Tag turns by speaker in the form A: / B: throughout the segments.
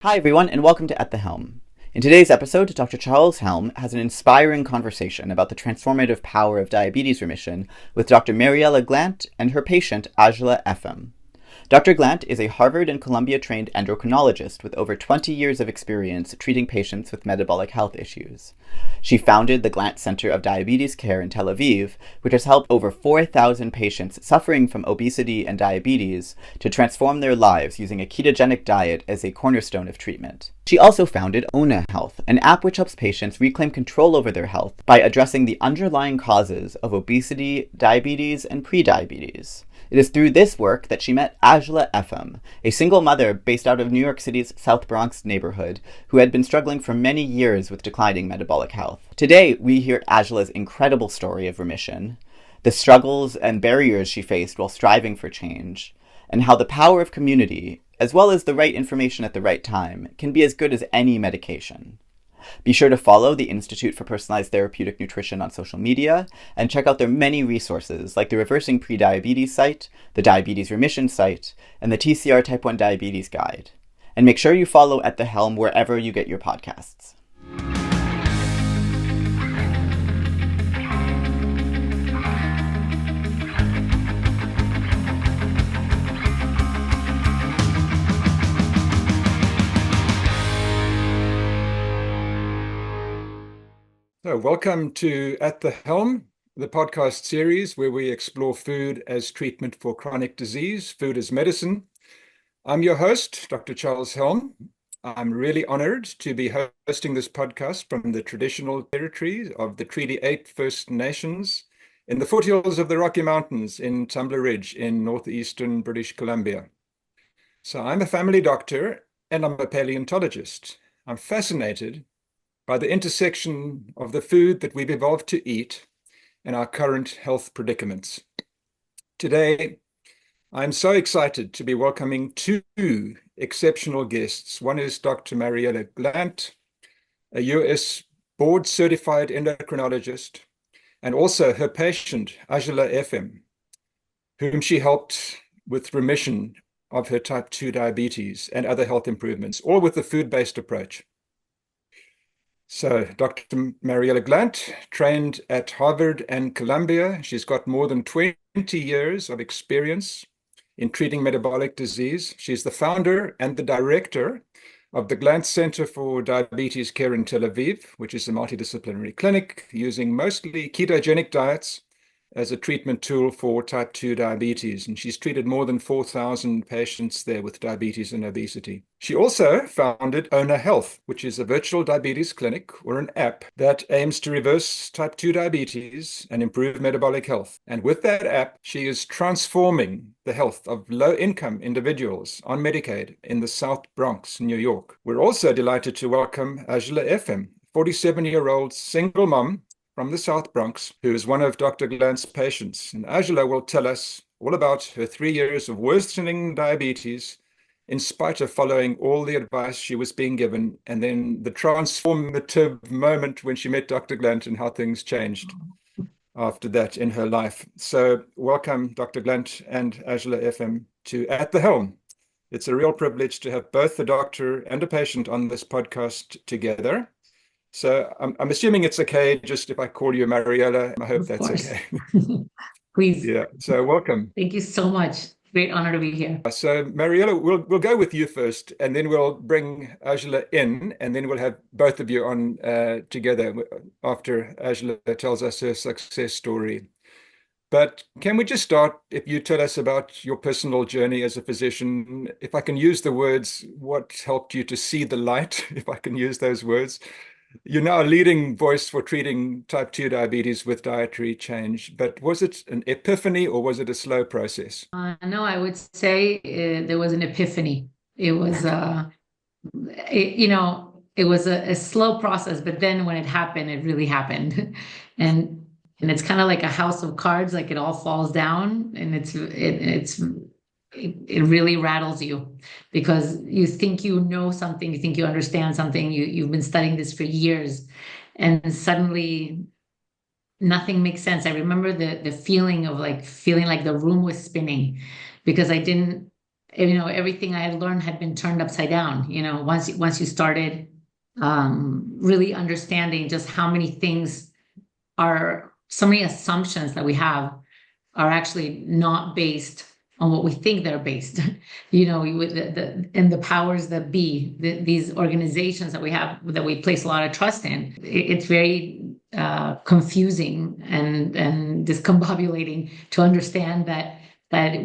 A: Hi, everyone, and welcome to At the Helm. In today's episode, Dr. Charles Helm has an inspiring conversation about the transformative power of diabetes remission with Dr. Mariela Glandt and her patient, Ajalah Efem. Dr. Glandt is a Harvard and Columbia-trained endocrinologist with over 20 years of experience treating patients with metabolic health issues. She founded the Glandt Center of Diabetes Care in Tel Aviv, which has helped over 4,000 patients suffering from obesity and diabetes to transform their lives using a ketogenic diet as a cornerstone of treatment. She also founded OWNAHEALTH, an app which helps patients reclaim control over their health by addressing the underlying causes of obesity, diabetes, and prediabetes. It is through this work that she met Ajalah Efem, a single mother based out of New York City's South Bronx neighborhood who had been struggling for many years with declining metabolic health. Today, we hear Ajalah's incredible story of remission, the struggles and barriers she faced while striving for change, and how the power of community, as well as the right information at the right time, can be as good as any medication. Be sure to follow the Institute for Personalized Therapeutic Nutrition on social media and check out their many resources like the Reversing Prediabetes site, the Diabetes Remission site, and the TCR Type 1 Diabetes Guide. And make sure you follow At the Helm wherever you get your podcasts.
B: So, welcome to At the Helm, the podcast series where we explore food as treatment for chronic disease, food as medicine. I'm your host, Dr. Charles Helm. I'm really honored to be hosting this podcast from the traditional territory of the Treaty 8 First Nations in the foothills of the Rocky Mountains in Tumbler Ridge in northeastern British Columbia. So I'm a family doctor and I'm a paleontologist. I'm fascinated by the intersection of the food that we've evolved to eat and our current health predicaments. Today, I'm so excited to be welcoming two exceptional guests. One is Dr. Mariela Glandt, a US board-certified endocrinologist, and also her patient, Ajalah Efem, whom she helped with remission of her type 2 diabetes and other health improvements, all with a food-based approach. So Dr. Mariela Glandt trained at Harvard and Columbia. She's got more than 20 years of experience in treating metabolic disease. She's the founder and the director of the Glandt Center for Diabetes Care in Tel Aviv, which is a multidisciplinary clinic using mostly ketogenic diets as a treatment tool for type 2 diabetes. And she's treated more than 4,000 patients there with diabetes and obesity. She also founded OWNAHEALTH, which is a virtual diabetes clinic or an app that aims to reverse type 2 diabetes and improve metabolic health. And with that app, she is transforming the health of low-income individuals on Medicaid in the South Bronx, New York. We're also delighted to welcome Ajalah Efem, 47-year-old single mom from the South Bronx, who is one of Dr. Glandt's patients. And Ajalah will tell us all about her 3 years of worsening diabetes in spite of following all the advice she was being given, and then the transformative moment when she met Dr. Glandt and how things changed after that in her life. So welcome, Dr. Glandt and Ajalah Efem to At the Helm. It's a real privilege to have both the doctor and a patient on this podcast together. So I'm assuming it's okay just if I call you Mariela. I hope that's okay.
C: Please.
B: Yeah. So welcome.
C: Thank you so much. Great honor to be here.
B: So Mariela, we'll go with you first, and then we'll bring Ajalah in, and then we'll have both of you on together after Ajalah tells us her success story. But can we just start if you tell us about your personal journey as a physician, if I can use the words, what helped you to see the light, if I can use those words. You're now a leading voice for treating type 2 diabetes with dietary change, but was it an epiphany or was it a slow process?
C: No, I would say there was an epiphany. It was, it was a slow process, but then when it happened, it really happened. And it's kind of like a house of cards, like it all falls down and it really rattles you because you think you know something, you think you understand something, you've been studying this for years, and suddenly nothing makes sense. I remember the feeling of feeling like the room was spinning because I didn't everything I had learned had been turned upside down. Once you started really understanding just how many things are, so many assumptions that we have are actually not based on what we think they're based. With and the powers that be, these organizations that we have, that we place a lot of trust in, it's very confusing and discombobulating to understand that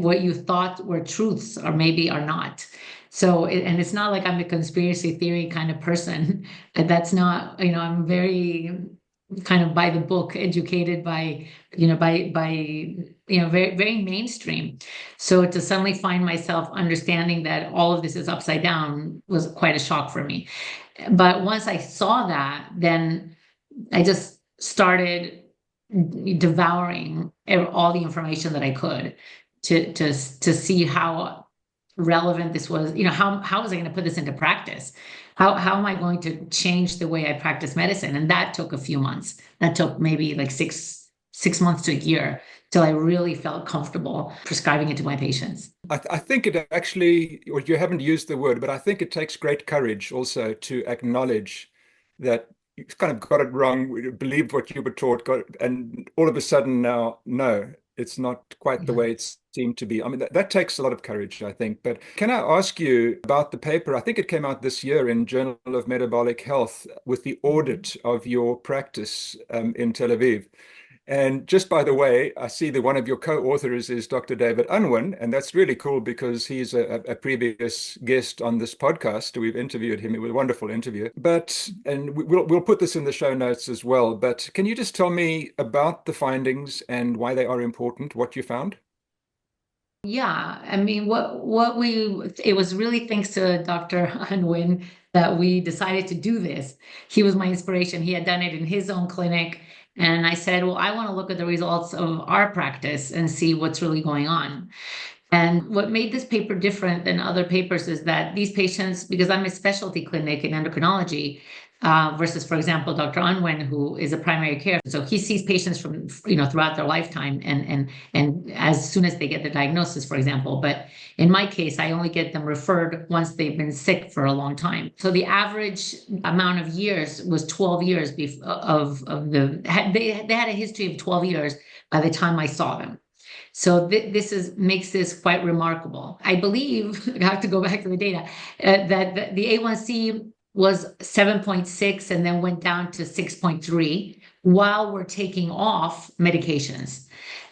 C: what you thought were truths or maybe are not. So, and it's not like I'm a conspiracy theory kind of person. That's not, I'm very kind of by the book, educated by very, very mainstream. So to suddenly find myself understanding that all of this is upside down was quite a shock for me. But once I saw that, then I just started devouring all the information that I could to see how relevant this was. How was I going to put this into practice? How am I going to change the way I practice medicine? And that took a few months. That took maybe like six months to a year till I really felt comfortable prescribing it to my patients.
B: I think it actually, or you haven't used the word, but I think it takes great courage also to acknowledge that you've kind of got it wrong, believed what you were taught, and all of a sudden now, no, it's not quite the way it seemed to be. I mean, that takes a lot of courage, I think. But can I ask you about the paper? I think it came out this year in Journal of Metabolic Health with the audit of your practice in Tel Aviv. And just by the way, I see that one of your co-authors is Dr. David Unwin, and that's really cool because he's a previous guest on this podcast. We've interviewed him. It was a wonderful interview. And we'll put this in the show notes as well. But can you just tell me about the findings and why they are important, what you found?
C: Yeah, I mean, it was really thanks to Dr. Unwin that we decided to do this. He was my inspiration. He had done it in his own clinic. And I said, well, I want to look at the results of our practice and see what's really going on. And what made this paper different than other papers is that these patients, because I'm a specialty clinic in endocrinology, versus, for example, Dr. Unwin, who is a primary care. So he sees patients from, throughout their lifetime and as soon as they get the diagnosis, for example. But in my case, I only get them referred once they've been sick for a long time. So the average amount of years was 12 years they had a history of 12 years by the time I saw them. So makes this quite remarkable. I believe, I have to go back to the data, that the A1C was 7.6 and then went down to 6.3 while we're taking off medications.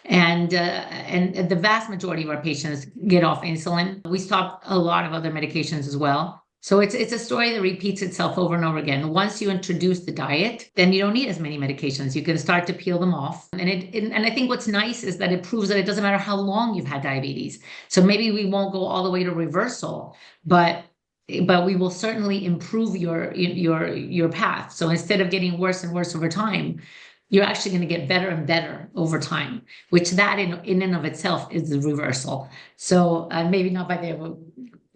C: And the vast majority of our patients get off insulin. We stopped a lot of other medications as well. So it's a story that repeats itself over and over again. Once you introduce the diet, then you don't need as many medications. You can start to peel them off. And I think what's nice is that it proves that it doesn't matter how long you've had diabetes. So maybe we won't go all the way to reversal, but we will certainly improve your path. So instead of getting worse and worse over time, you're actually going to get better and better over time, which that in and of itself is the reversal. So maybe not by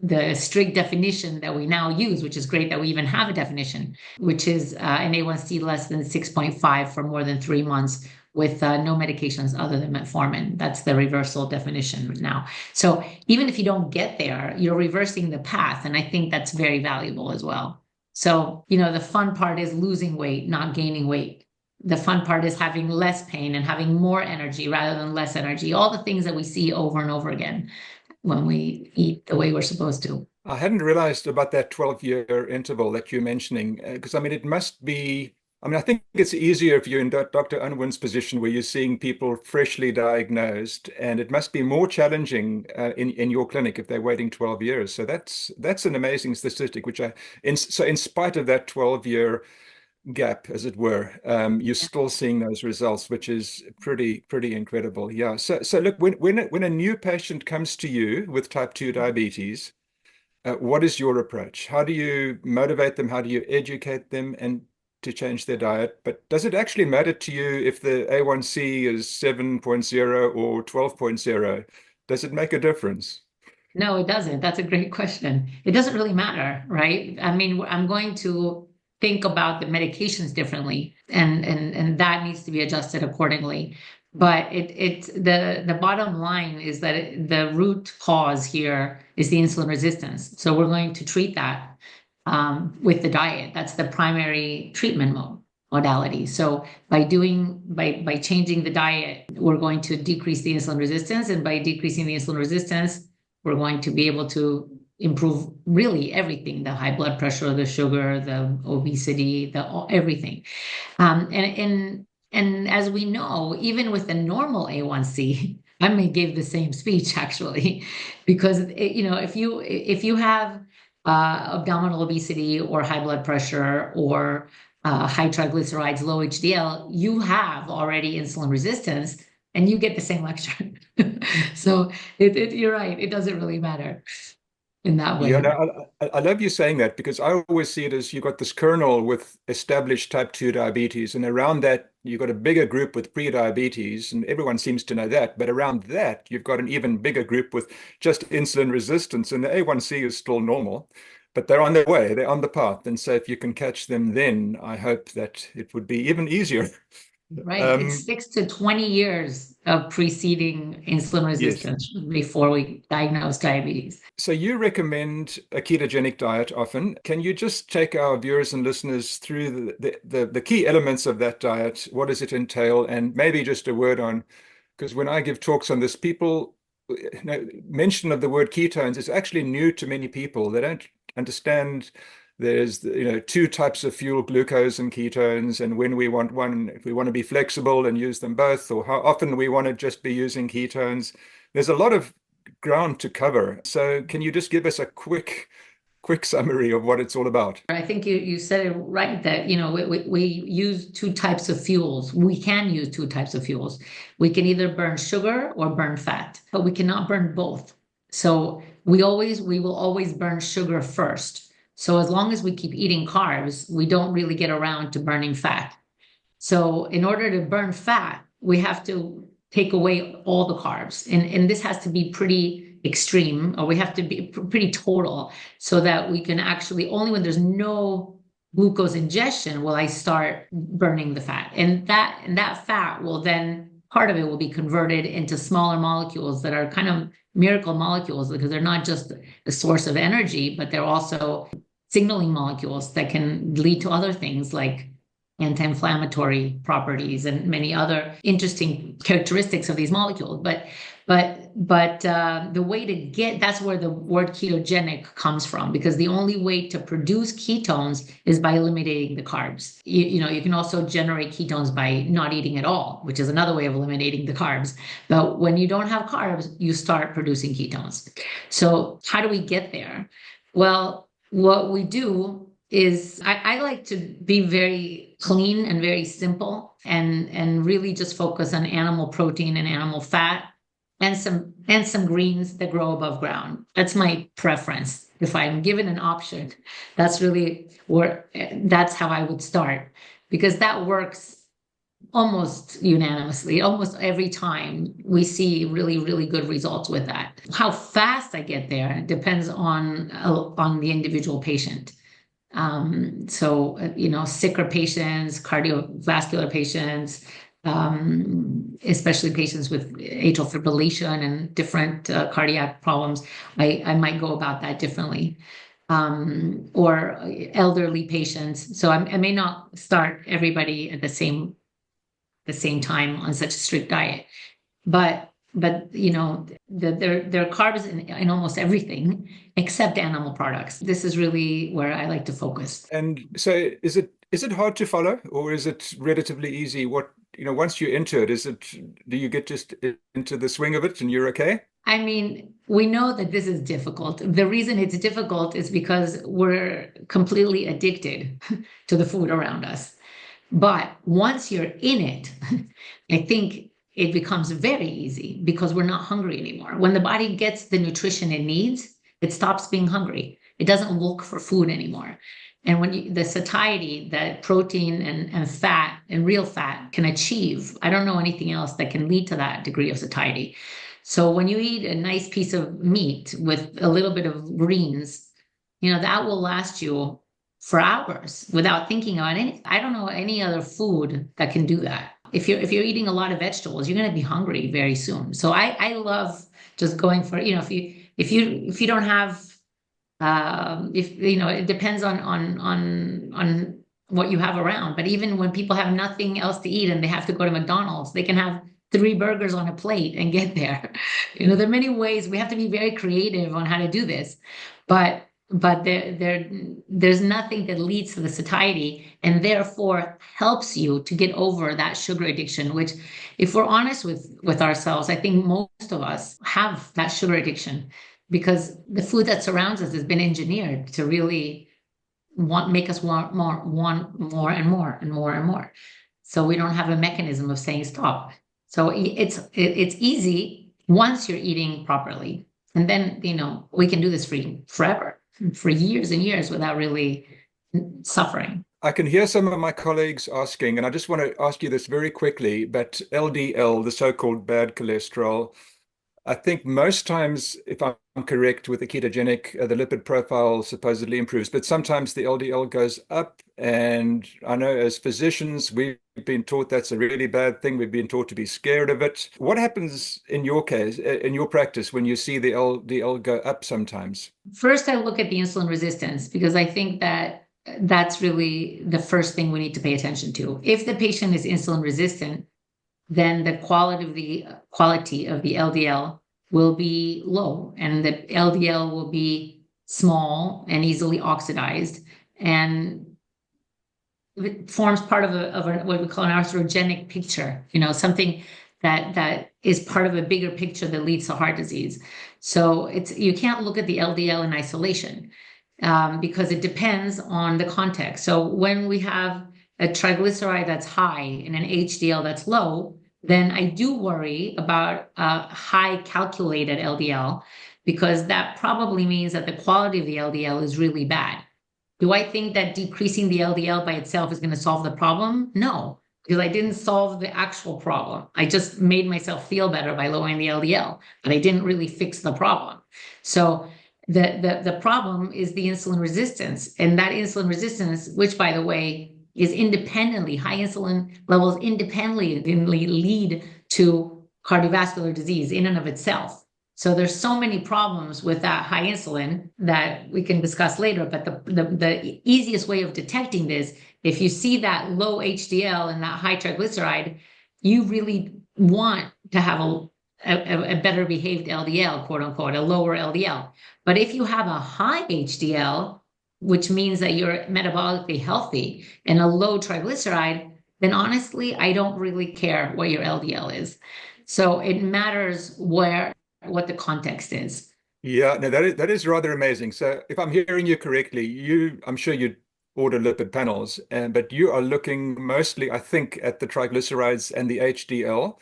C: the strict definition that we now use, which is great that we even have a definition, which is an A1C less than 6.5 for more than 3 months with no medications other than metformin. That's the reversal definition now. So even if you don't get there, you're reversing the path. And I think that's very valuable as well. So, the fun part is losing weight, not gaining weight. The fun part is having less pain and having more energy rather than less energy. All the things that we see over and over again when we eat the way we're supposed to.
B: I hadn't realized about that 12-year interval that you're mentioning, because it must be, I think it's easier if you're in Dr. Unwin's position where you're seeing people freshly diagnosed, and it must be more challenging in your clinic if they're waiting 12 years. So that's an amazing statistic, in spite of that 12-year gap, as it were, you're still seeing those results, which is pretty incredible. Yeah. So look, when a new patient comes to you with type 2 diabetes, what is your approach? How do you motivate them? How do you educate them and to change their diet? But does it actually matter to you if the A1C is 7.0 or 12.0? Does it make a difference?
C: No, it doesn't. That's a great question. It doesn't really matter, right? I'm going to think about the medications differently, and that needs to be adjusted accordingly. But it's the bottom line is that the root cause here is the insulin resistance. So we're going to treat that with the diet. That's the primary treatment modality. So by changing the diet, we're going to decrease the insulin resistance, and by decreasing the insulin resistance, we're going to be able to improve really everything: the high blood pressure, the sugar, the obesity, everything. And as we know, even with the normal A1C, I may give the same speech actually, because if you have abdominal obesity or high blood pressure or high triglycerides, low HDL, you have already insulin resistance, and you get the same lecture. So you're right; it doesn't really matter in that way.
B: Yeah, no, I love you saying that, because I always see it as you got this kernel with established type 2 diabetes, and around that you've got a bigger group with pre-diabetes, and everyone seems to know that. But around that, you've got an even bigger group with just insulin resistance, and the A1C is still normal, but they're on their way, they're on the path. And so if you can catch them, then I hope that it would be even easier.
C: Right. It's 6 to 20 years of preceding insulin resistance before we diagnose diabetes.
B: So you recommend a ketogenic diet often. Can you just take our viewers and listeners through the key elements of that diet? What does it entail? And maybe just a word on, because when I give talks on this, people, mention of the word ketones is actually new to many people. They don't understand there's two types of fuel, glucose and ketones, and when we want one, if we want to be flexible and use them both, or how often we want to just be using ketones. There's a lot of ground to cover. So can you just give us a quick summary of what it's all about?
C: I think you said it right, that we use two types of fuels. We can use two types of fuels. We can either burn sugar or burn fat, but we cannot burn both. So we will always burn sugar first. So as long as we keep eating carbs, we don't really get around to burning fat. So in order to burn fat, we have to take away all the carbs. And this has to be pretty extreme, or we have to be pretty total, so that we can actually, only when there's no glucose ingestion will I start burning the fat. And that fat will then, part of it will be converted into smaller molecules that are kind of miracle molecules, because they're not just a source of energy, but they're also signaling molecules that can lead to other things like anti-inflammatory properties and many other interesting characteristics of these molecules. But the way to get, that's where the word ketogenic comes from, because the only way to produce ketones is by eliminating the carbs. You can also generate ketones by not eating at all, which is another way of eliminating the carbs. But when you don't have carbs, you start producing ketones. So how do we get there? Well, what we do is I like to be very clean and very simple, and really just focus on animal protein and animal fat, and some greens that grow above ground. That's my preference. If I'm given an option, that's how I would start, because that works almost unanimously. Almost every time we see really, really good results with that. How fast I get there depends on the individual patient. Sicker patients, cardiovascular patients, especially patients with atrial fibrillation and different cardiac problems, I might go about that differently. Or elderly patients. So I may not start everybody at the same time on such a strict diet, but there are carbs in almost everything except animal products. This is really where I like to focus.
B: And so is it hard to follow, or is it relatively easy? Once you enter it, do you get just into the swing of it and you're okay?
C: I mean, we know that this is difficult. The reason it's difficult is because we're completely addicted to the food around us. But once you're in it, I think it becomes very easy, because we're not hungry anymore. When the body gets the nutrition it needs, it stops being hungry. It doesn't look for food anymore. And when the satiety that protein and fat and real fat can achieve, I don't know anything else that can lead to that degree of satiety. So when you eat a nice piece of meat with a little bit of greens, that will last you for hours without thinking about anything. I don't know any other food that can do that. If you're eating a lot of vegetables, you're going to be hungry very soon. So I love just going for, if if you don't have, if you know, it depends on what you have around. But even when people have nothing else to eat and they have to go to McDonald's, they can have 3 burgers on a plate and get there. There are many ways. We have to be very creative on how to do this, but there's nothing that leads to the satiety and therefore helps you to get over that sugar addiction, which, if we're honest with ourselves, I think most of us have that sugar addiction because the food that surrounds us has been engineered to really make us want more and more and more and more. So we don't have a mechanism of saying stop. So it's easy once you're eating properly. And then, we can do this forever, for years and years without really suffering.
B: I can hear some of my colleagues asking, and I just want to ask you this very quickly, but LDL, the so-called bad cholesterol, I think most times, if I'm correct, with the ketogenic, the lipid profile supposedly improves, but sometimes the LDL goes up. And I know as physicians, we've been taught that's a really bad thing. We've been taught to be scared of it. What happens in your case, in your practice, when you see the LDL go up sometimes?
C: First, I look at the insulin resistance because I think that's really the first thing we need to pay attention to. If the patient is insulin resistant, then the quality of the LDL will be low, and the LDL will be small and easily oxidized, and it forms part of what we call an atherogenic picture. Something that is part of a bigger picture that leads to heart disease. So you can't look at the LDL in isolation because it depends on the context. So when we have a triglyceride that's high and an HDL that's low, then I do worry about a high calculated LDL because that probably means that the quality of the LDL is really bad. Do I think that decreasing the LDL by itself is going to solve the problem? No, because I didn't solve the actual problem. I just made myself feel better by lowering the LDL, but I didn't really fix the problem. So the problem is the insulin resistance, and that insulin resistance, which, by the way, is independently, high insulin levels independently lead to cardiovascular disease in and of itself. So there's so many problems with that high insulin that we can discuss later. But the easiest way of detecting this, if you see that low HDL and that high triglyceride, you really want to have a better behaved LDL, quote unquote, a lower LDL. But if you have a high HDL, which means that you're metabolically healthy, and a low triglyceride, then honestly, I don't really care what your LDL is. So it matters what the context is.
B: Yeah, no, that is rather amazing. So if I'm hearing you correctly, I'm sure you order lipid panels, but you are looking mostly, I think, at the triglycerides and the HDL.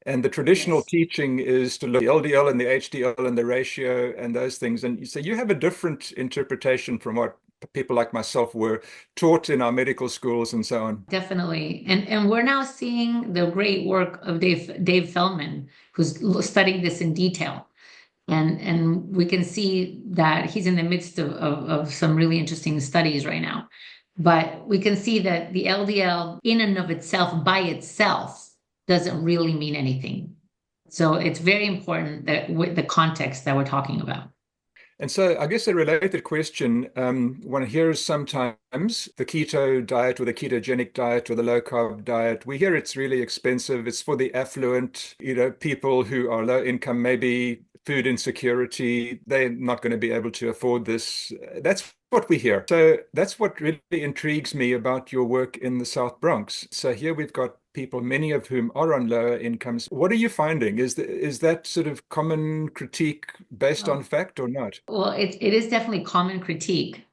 B: And the traditional teaching is to look at the LDL and the HDL and the ratio and those things. And so you have a different interpretation from what people like myself were taught in our medical schools and so on.
C: Definitely. And we're now seeing the great work of Dave Feldman, who's studying this in detail. And we can see that he's in the midst of some really interesting studies right now. But we can see that the LDL in and of itself, by itself, doesn't really mean anything. So it's very important that with the context that we're talking about.
B: And so I guess a related question, one hears sometimes the keto diet or the ketogenic diet or the low carb diet, we hear it's really expensive. It's for the affluent, people who are low income, maybe food insecurity, they're not going to be able to afford this. That's what we hear. So that's what really intrigues me about your work in the South Bronx. So here we've got people, many of whom are on lower incomes. What are you finding? Is that sort of common critique based on fact or not?
C: Well, it is definitely common critique.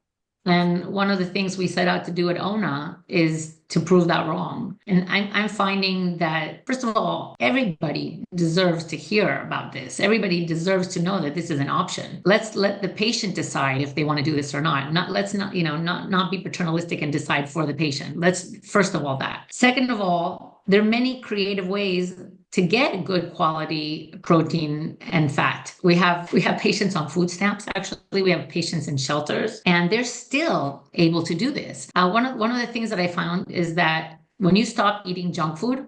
C: And one of the things we set out to do at OWNAH is to prove that wrong. And I'm finding that, first of all, everybody deserves to hear about this. Everybody deserves to know that this is an option. Let's let the patient decide if they want to do this or not. Let's not be paternalistic and decide for the patient. Let's, first of all, that. Second of all, there are many creative ways to get good quality protein and fat. We have patients on food stamps, actually. We have patients in shelters, and they're still able to do this. One of the things that I found is that when you stop eating junk food,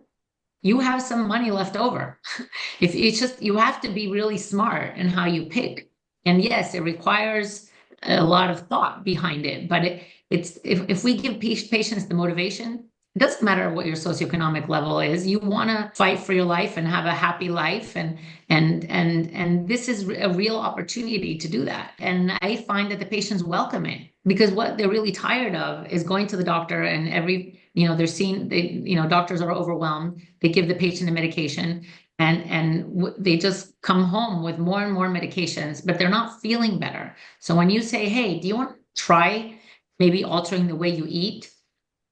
C: you have some money left over. You have to be really smart in how you pick And yes, it requires a lot of thought behind it, but it's if we give patients the motivation, it doesn't matter what your socioeconomic level is. You want to fight for your life and have a happy life, and this is a real opportunity to do that. And I find that the patients welcome it, because what they're really tired of is going to the doctor and they're seeing, doctors are overwhelmed. They give the patient a medication, and they just come home with more and more medications, but they're not feeling better. So when you say, hey, do you want to try maybe altering the way you eat?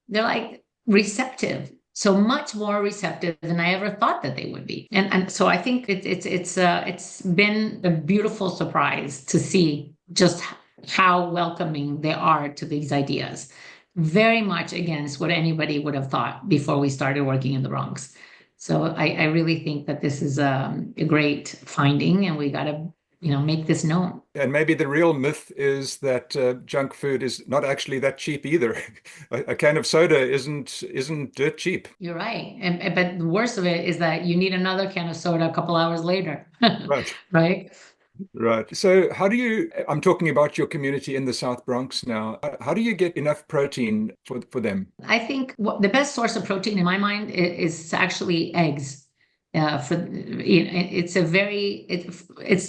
C: They're like receptive, so much more receptive than I ever thought that they would be. And so I think it's been a beautiful surprise to see just how welcoming they are to these ideas. Very much against what anybody would have thought before we started working in the Bronx. So I really think that this is a great finding, and we got to make this known.
B: And maybe the real myth is that junk food is not actually that cheap either. A can of soda isn't dirt cheap.
C: You're right. But the worst of it is that you need another can of soda a couple hours later.
B: Right.
C: Right.
B: Right. So I'm talking about your community in the South Bronx now. How do you get enough protein for them?
C: I think the best source of protein in my mind is actually eggs. It's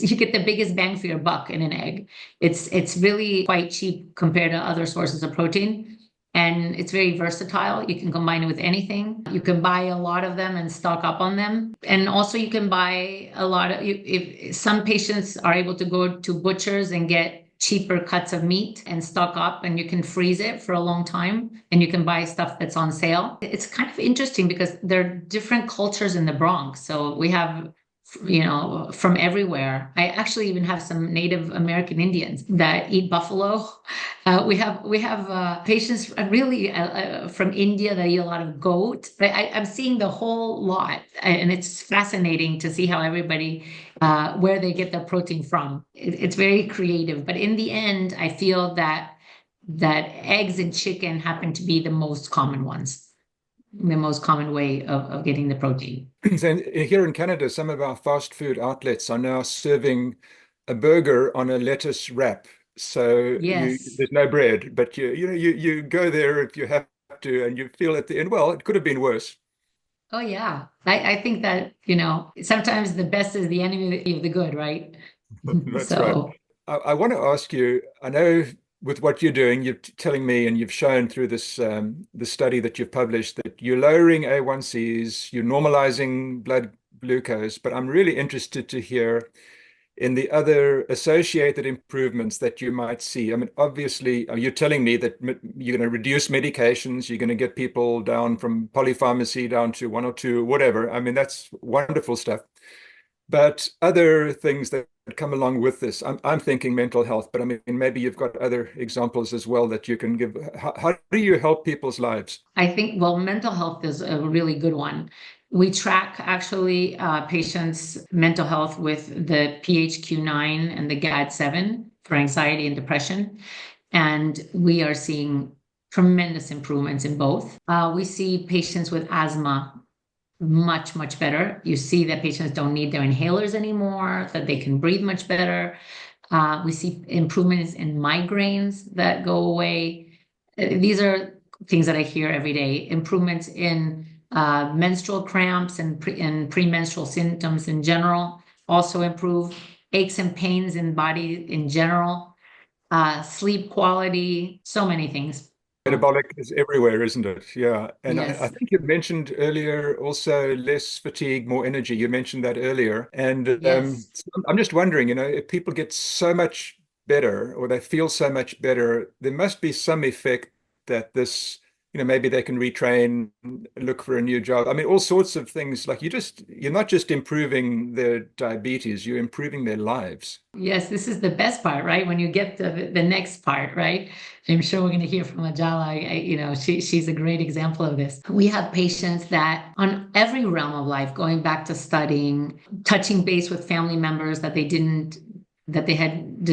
C: you get the biggest bang for your buck in an egg. It's really quite cheap compared to other sources of protein. And it's very versatile. You can combine it with anything. You can buy a lot of them and stock up on them. And also you can buy a lot of, if some patients are able to go to butchers and get cheaper cuts of meat and stock up, and you can freeze it for a long time, and you can buy stuff that's on sale. It's kind of interesting because there are different cultures in the Bronx. So we have from everywhere. I actually even have some Native American Indians that eat buffalo. We have patients really from India that eat a lot of goat. I'm seeing the whole lot, and it's fascinating to see how everybody where they get their protein from. It's very creative, but in the end, I feel that eggs and chicken happen to be the most common ones. The most common way of getting the protein.
B: So here in Canada, some of our fast food outlets are now serving a burger on a lettuce wrap. So
C: Yes.
B: there's no bread, but you go there if you have to, and you feel at the end, well, it could have been worse.
C: Oh yeah. I think that, sometimes the best is the enemy of the good, right?
B: That's right.
C: So
B: I want to ask you, I know with what you're doing, you're telling me, and you've shown through this the study that you've published, that you're lowering A1Cs, you're normalizing blood glucose, but I'm really interested to hear in the other associated improvements that you might see. I mean, obviously, you're telling me that you're going to reduce medications, you're going to get people down from polypharmacy down to 1 or 2, whatever. I mean, that's wonderful stuff. But other things that come along with this, I'm thinking mental health, but I mean, maybe you've got other examples as well that you can give. How do you help people's lives?
C: I think, well, mental health is a really good one. We track actually patients' mental health with the PHQ-9 and the GAD-7 for anxiety and depression. And we are seeing tremendous improvements in both. We see patients with asthma much, much better. You see that patients don't need their inhalers anymore, that they can breathe much better. We see improvements in migraines that go away. These are things that I hear every day. Improvements in menstrual cramps and premenstrual symptoms in general also improve. Aches and pains in body in general. Sleep quality, so many things.
B: Metabolic is everywhere, isn't it? Yeah. And I
C: Yes.
B: think you mentioned earlier also less fatigue, more energy. You mentioned that earlier. And
C: Yes.
B: so I'm just wondering, if people get so much better or they feel so much better, there must be some effect that this, maybe they can retrain, look for a new job. I mean, all sorts of things. Like you're not just improving their diabetes, you're improving their lives.
C: Yes, this is the best part, right? When you get to the next part, right? I'm sure we're going to hear from Ajalah. She's a great example of this. We have patients that on every realm of life, going back to studying, touching base with family members that they had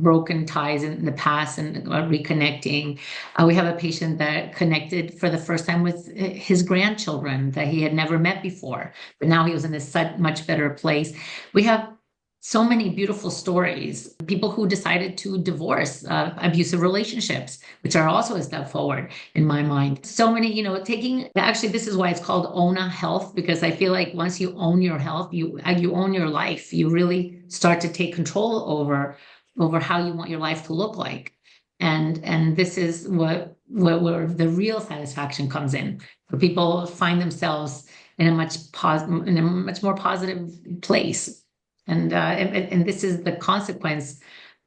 C: broken ties in the past and reconnecting. We have a patient that connected for the first time with his grandchildren that he had never met before, but now he was in a much better place. We have so many beautiful stories. People who decided to divorce abusive relationships, which are also a step forward in my mind. So many, actually, this is why it's called OWNAHEALTH, because I feel like once you own your health, you own your life. You really start to take control over how you want your life to look like. And this is where the real satisfaction comes in, where people find themselves in a much more positive place. And this is the consequence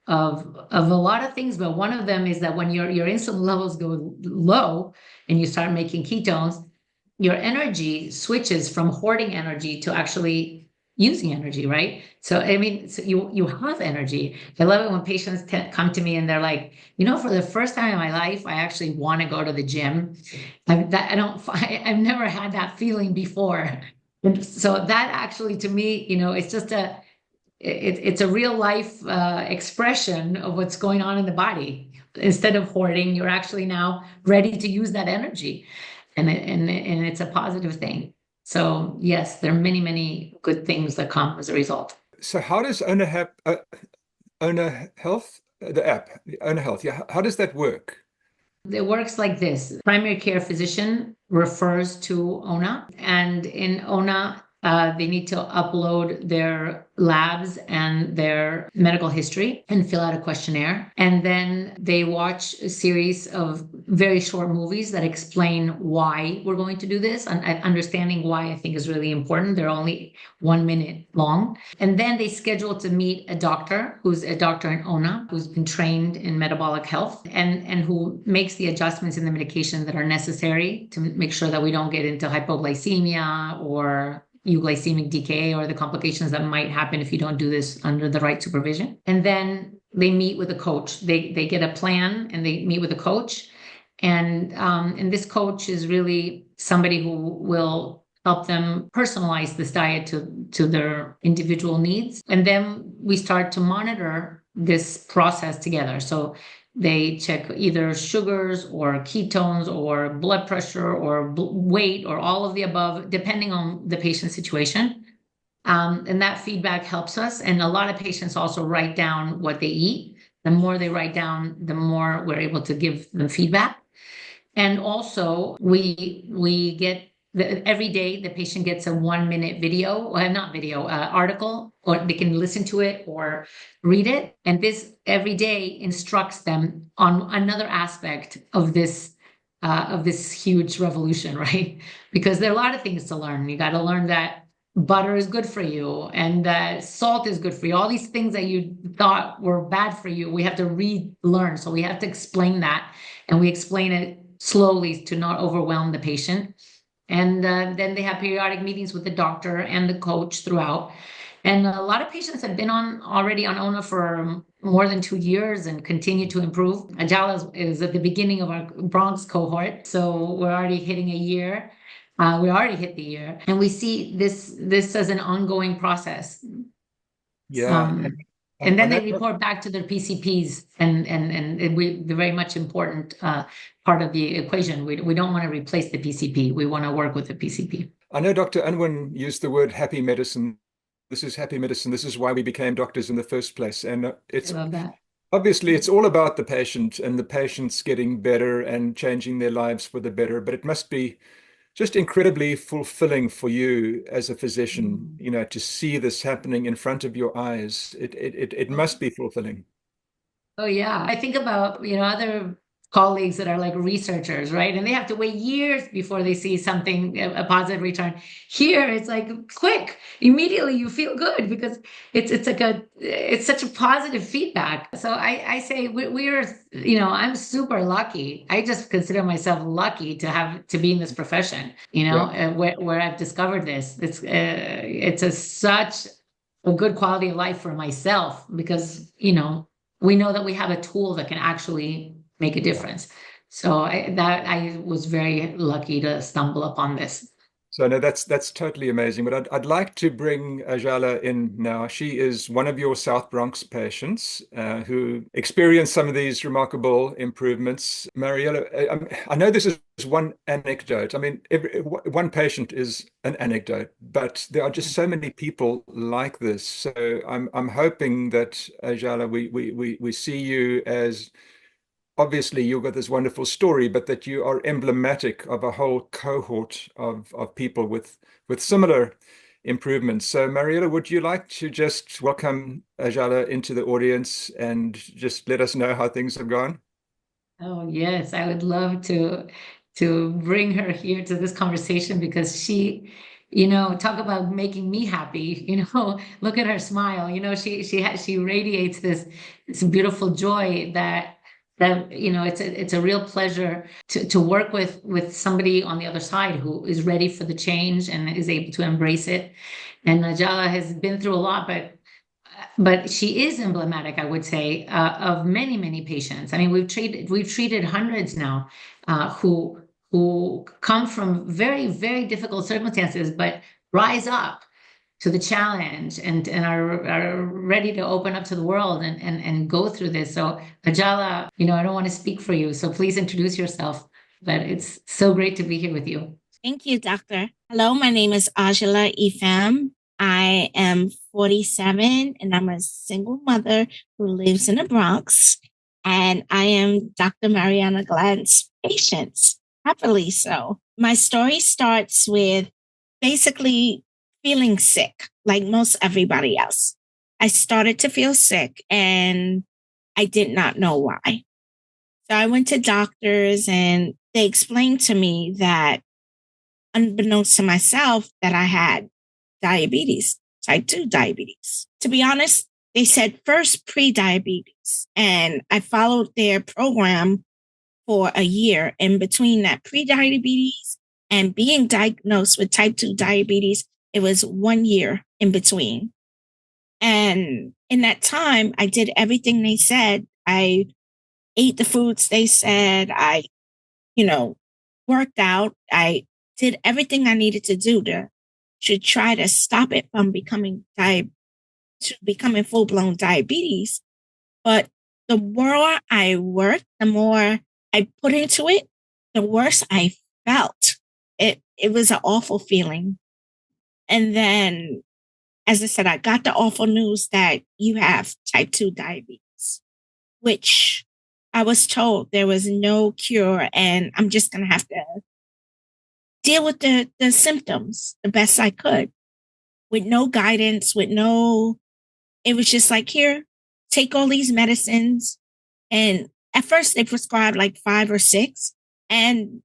C: of a lot of things. But one of them is that when your insulin levels go low and you start making ketones, your energy switches from hoarding energy to actually using energy, right? So, I mean, so you have energy. I love it when patients come to me and they're like, for the first time in my life, I actually want to go to the gym. I've never had that feeling before. And so that actually, to me, it's just it's a real life expression of what's going on in the body. Instead of hoarding, you're actually now ready to use that energy. And it's a positive thing. So yes, there are many, many good things that come as a result.
B: So how does OWNAHEALTH, the app, OWNAHEALTH, yeah, how does that work?
C: It works like this. Primary care physician refers to OWNA, and in OWNA, they need to upload their labs and their medical history and fill out a questionnaire. And then they watch a series of very short movies that explain why we're going to do this. And understanding why, I think, is really important. They're only 1 minute long. And then they schedule to meet a doctor who's a doctor in OWNA, who's been trained in metabolic health and who makes the adjustments in the medication that are necessary to make sure that we don't get into hypoglycemia or euglycemic decay or the complications that might happen if you don't do this under the right supervision. And then they meet with a coach. They get a plan and they meet with a coach. And this coach is really somebody who will help them personalize this diet to their individual needs. And then we start to monitor this process together. So they check either sugars or ketones or blood pressure or weight or all of the above, depending on the patient's situation. And that feedback helps us. And a lot of patients also write down what they eat. The more they write down, the more we're able to give them feedback. And also we get every day the patient gets a 1 minute article, or they can listen to it or read it. And this every day instructs them on another aspect of this huge revolution, right? Because there are a lot of things to learn. You got to learn that butter is good for you and that salt is good for you. All these things that you thought were bad for you, we have to relearn. So we have to explain that, and we explain it slowly to not overwhelm the patient. And then they have periodic meetings with the doctor and the coach throughout. And a lot of patients have been already on OWNA for more than 2 years and continue to improve. Ajalah is at the beginning of our Bronx cohort, so we're already hitting a year. We already hit the year, and we see this as an ongoing process.
B: Yeah.
C: And then they report back to their PCPs, and they're very much important part of the equation. We don't want to replace the PCP. We want to work with the PCP.
B: I know Dr. Unwin used the word happy medicine. This is happy medicine. This is why we became doctors in the first place. And it's
C: I love that.
B: Obviously, it's all about the patient and the patients getting better and changing their lives for the better. But it must be just incredibly fulfilling for you as a physician, to see this happening in front of your eyes. It must be fulfilling.
C: Oh yeah. I think about, other colleagues that are like researchers, right? And they have to wait years before they see something, a positive return. Here, it's like quick, immediately you feel good because it's such a positive feedback. So I say we're, I'm super lucky. I just consider myself lucky to be in this profession, where I've discovered this. It's such a good quality of life for myself because, we know that we have a tool that can actually make a difference. So I was very lucky to stumble upon this.
B: So no, that's totally amazing. But I'd like to bring Ajalah in now. She is one of your South Bronx patients who experienced some of these remarkable improvements. Mariela, I know this is one anecdote. I mean, one patient is an anecdote, but there are just so many people like this. So I'm hoping that Ajalah, we see you as obviously you've got this wonderful story, but that you are emblematic of a whole cohort of people with similar improvements. So, Mariela, would you like to just welcome Ajalah into the audience and just let us know how things have gone?
C: Oh, yes, I would love to bring her here to this conversation because she, talk about making me happy, look at her smile. She radiates this beautiful joy that it's a real pleasure to work with somebody on the other side who is ready for the change and is able to embrace it. And Najala has been through a lot, but she is emblematic, I would say, of many, many patients. I mean, we've treated hundreds now who come from very, very difficult circumstances, but rise up to the challenge and are ready to open up to the world and go through this. So, Ajala, I don't want to speak for you, so please introduce yourself. But it's so great to be here with you.
D: Thank you, doctor. Hello, my name is Ajalah Efem. I am 47 and I'm a single mother who lives in the Bronx. And I am Dr. Mariela Glandt's patient, happily so. My story starts with basically feeling sick, like most everybody else. I started to feel sick and I did not know why. So I went to doctors and they explained to me that unbeknownst to myself that I had diabetes, type 2 diabetes. To be honest, they said first pre-diabetes, and I followed their program for a year. And between that pre-diabetes and being diagnosed with type 2 diabetes, it was 1 year in between. And in that time, I did everything they said. I ate the foods they said. I, worked out. I did everything I needed to do to try to stop it from becoming full-blown diabetes. But the more I worked, the more I put into it, the worse I felt. It was an awful feeling. And then, as I said, I got the awful news that you have type 2 diabetes, which I was told there was no cure and I'm just going to have to deal with the symptoms the best I could with no guidance, it was just like, here, take all these medicines. And at first they prescribed like 5 or 6 and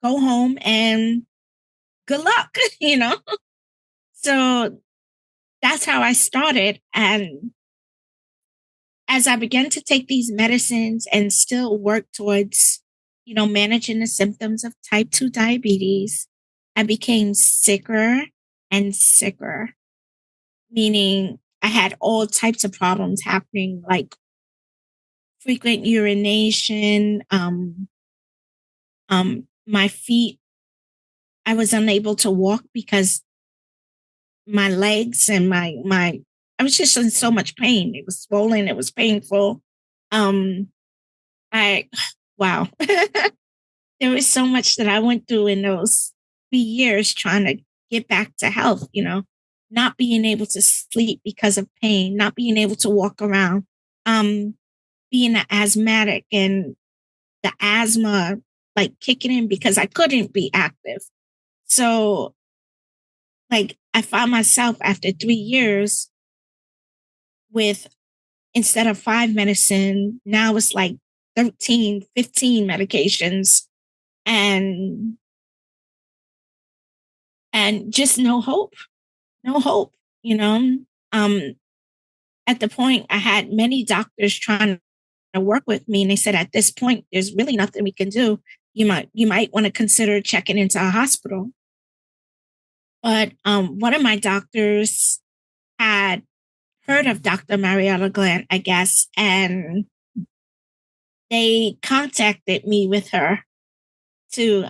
D: go home and good luck, So that's how I started. And as I began to take these medicines and still work towards, managing the symptoms of type 2 diabetes, I became sicker and sicker, meaning I had all types of problems happening, like frequent urination, my feet. I was unable to walk because my legs and I was just in so much pain. It was swollen. It was painful. Wow. There was so much that I went through in those 3 years trying to get back to health, not being able to sleep because of pain, not being able to walk around, being an asthmatic and the asthma like kicking in because I couldn't be active. So like I found myself after 3 years with, instead of 5 medicine, now it's like 13, 15 medications and just no hope, At the point I had many doctors trying to work with me and they said, at this point, there's really nothing we can do. You might want to consider checking into a hospital. But one of my doctors had heard of Dr. Mariela Glandt, I guess, and they contacted me with her to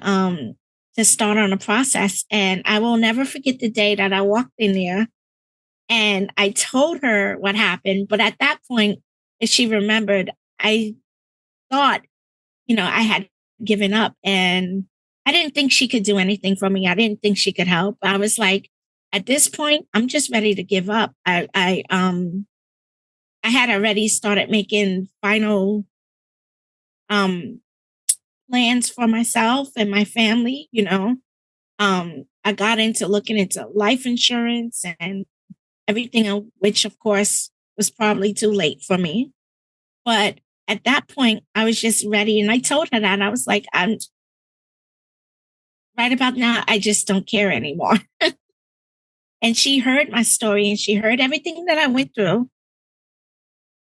D: to start on a process. And I will never forget the day that I walked in there and I told her what happened. But at that point, if she remembered, I thought, I had given up, and I didn't think she could do anything for me. I didn't think she could help. I was like, at this point, I'm just ready to give up. I had already started making final plans for myself and my family. I got into looking into life insurance and everything, which of course was probably too late for me. But at that point, I was just ready. And I told her that. I was like, I'm right about now, I just don't care anymore. And she heard my story and she heard everything that I went through.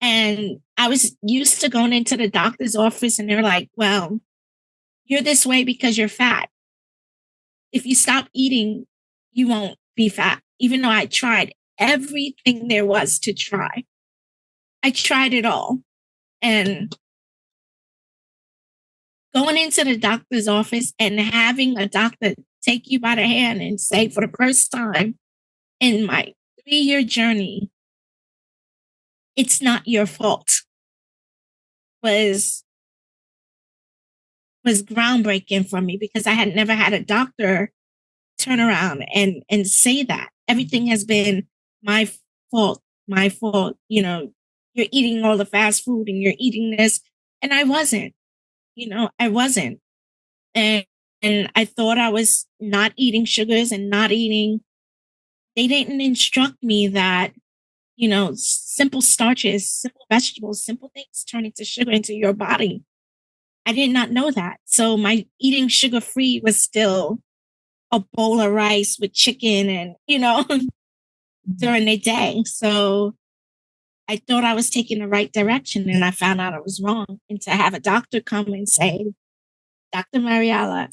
D: And I was used to going into the doctor's office and they're like, well, you're this way because you're fat. If you stop eating, you won't be fat. Even though I tried everything there was to try. I tried it all. And going into the doctor's office and having a doctor take you by the hand and say, for the first time in my 3-year journey, it's not your fault, was groundbreaking for me, because I had never had a doctor turn around and say that. Everything has been my fault. You're eating all the fast food and you're eating this. And I wasn't, I wasn't. And I thought I was not eating sugars and not eating. They didn't instruct me that, simple starches, simple vegetables, simple things turn into sugar into your body. I did not know that. So my eating sugar-free was still a bowl of rice with chicken and, during the day. So I thought I was taking the right direction, and I found out I was wrong. And to have a doctor come and say, Dr. Mariela,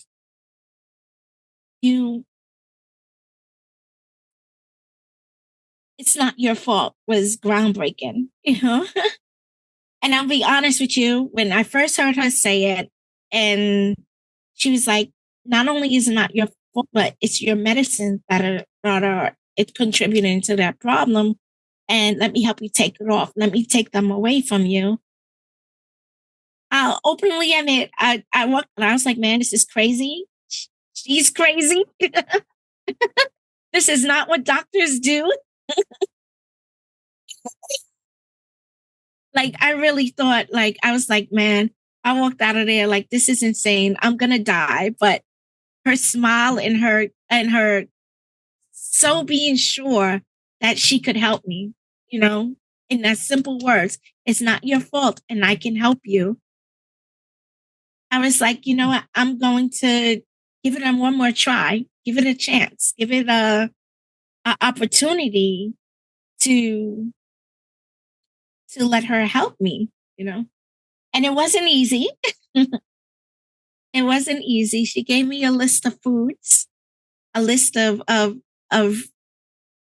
D: it's not your fault, was groundbreaking, And I'll be honest with you, when I first heard her say it, and she was like, not only is it not your fault, but it's your medicines that are it's contributing to that problem. And let me help you take it off. Let me take them away from you. I'll openly admit, I walked and I was like, man, this is crazy. She's crazy. This is not what doctors do. Like, I really thought, I was like, man, I walked out of there like, this is insane. I'm going to die. But her smile and her so being sure that she could help me, in that simple words, it's not your fault and I can help you. I was like, you know what? I'm going to give it one more try, give it a chance, give it a opportunity to let her help me, and it wasn't easy. It wasn't easy. She gave me a list of foods, a list of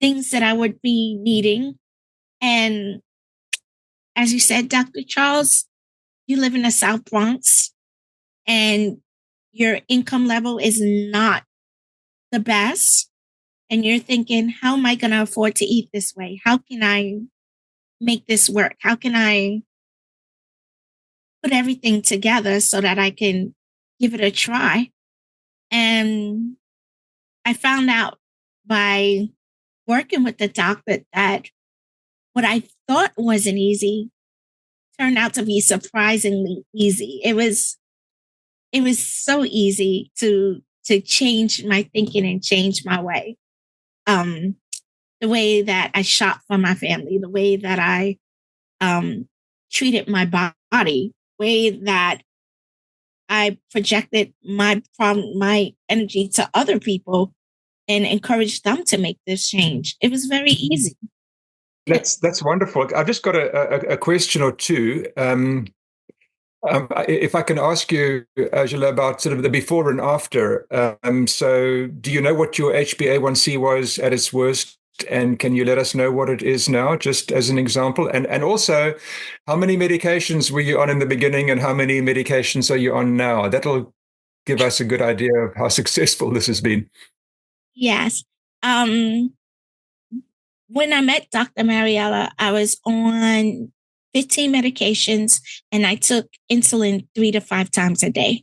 D: things that I would be needing. And as you said, Dr. Charles, you live in the South Bronx and your income level is not the best. And you're thinking, how am I going to afford to eat this way? How can I make this work? How can I put everything together so that I can give it a try? And I found out by working with the doctor that what I thought wasn't easy turned out to be surprisingly easy. It was so easy to change my thinking and change my way. The way that I shop for my family, the way that I treated my body, the way that I projected my energy to other people and encouraged them to make this change. It was very easy.
B: That's wonderful. I've just got a question or two. If I can ask you, Ajalah, about sort of the before and after. So do you know what your HbA1c was at its worst? And can you let us know what it is now, just as an example? And also, how many medications were you on in the beginning and how many medications are you on now? That'll give us a good idea of how successful this has been.
D: Yes. When I met Dr. Mariela, I was on 15 medications and I took insulin 3 to 5 times a day,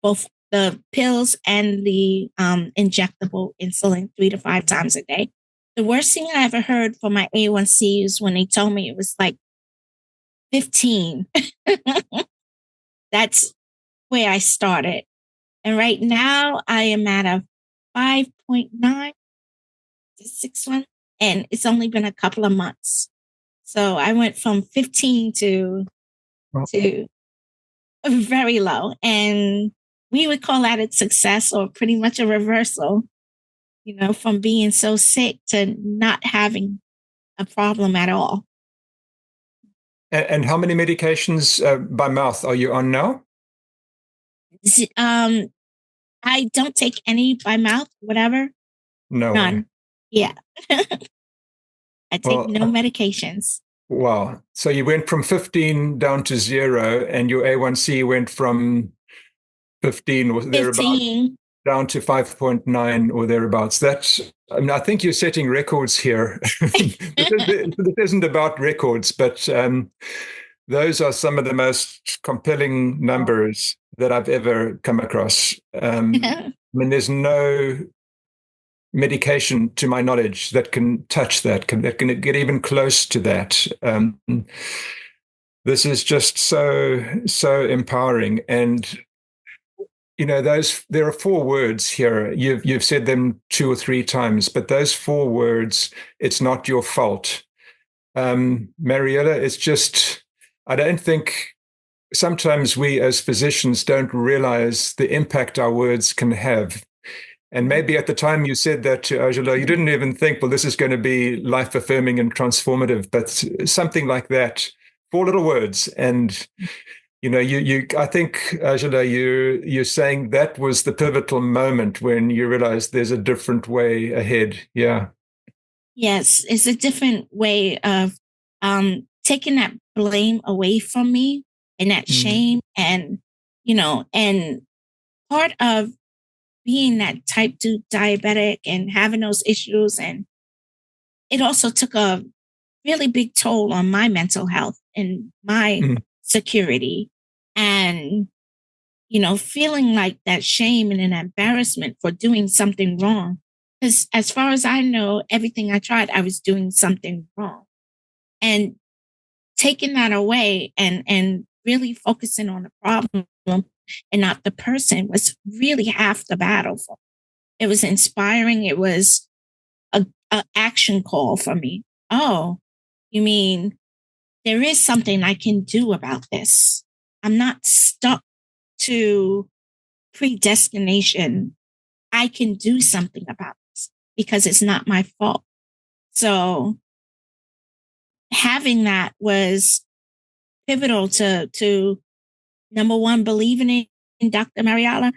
D: both the pills and the injectable insulin 3 to 5 times a day. The worst thing I ever heard for my A1C is when they told me it was like 15. That's where I started. And right now I am at a 5.9 to 6.1, and it's only been a couple of months. So I went from 15 to very low. And we would call that a success, or pretty much a reversal, from being so sick to not having a problem at all.
B: And how many medications by mouth are you on now?
D: I don't take any by mouth, whatever.
B: No.
D: None. Yeah. I take no medications.
B: Wow. So you went from 15 down to 0, and your A1C went from 15 or thereabouts down to 5.9 or thereabouts. I think you're setting records here. This isn't about records, but those are some of the most compelling numbers that I've ever come across. There's no medication, to my knowledge, that can touch that can get even close to that. This is just so empowering. And there are 4 words here. You've said them 2 or 3 times, but those 4 words, it's not your fault. Mariela, it's just, I don't think sometimes we as physicians don't realize the impact our words can have. And maybe at the time you said that to Ajalah, you didn't even think, well, this is going to be life-affirming and transformative, but something like that, 4 little words. And, I think, Ajalah, you're saying that was the pivotal moment when you realized there's a different way ahead. Yeah.
D: Yes, it's a different way of taking that blame away from me and that shame. And, and part of being that type 2 diabetic and having those issues. And it also took a really big toll on my mental health and my security. And, feeling like that shame and an embarrassment for doing something wrong. Because as far as I know, everything I tried, I was doing something wrong. And taking that away and really focusing on the problem and not the person was really half the battle for me. It was inspiring. It was a action call for me. Oh, you mean there is something I can do about this? I'm not stuck to predestination. I can do something about this because it's not my fault. So having that was pivotal to number one, believing in Dr. Mariela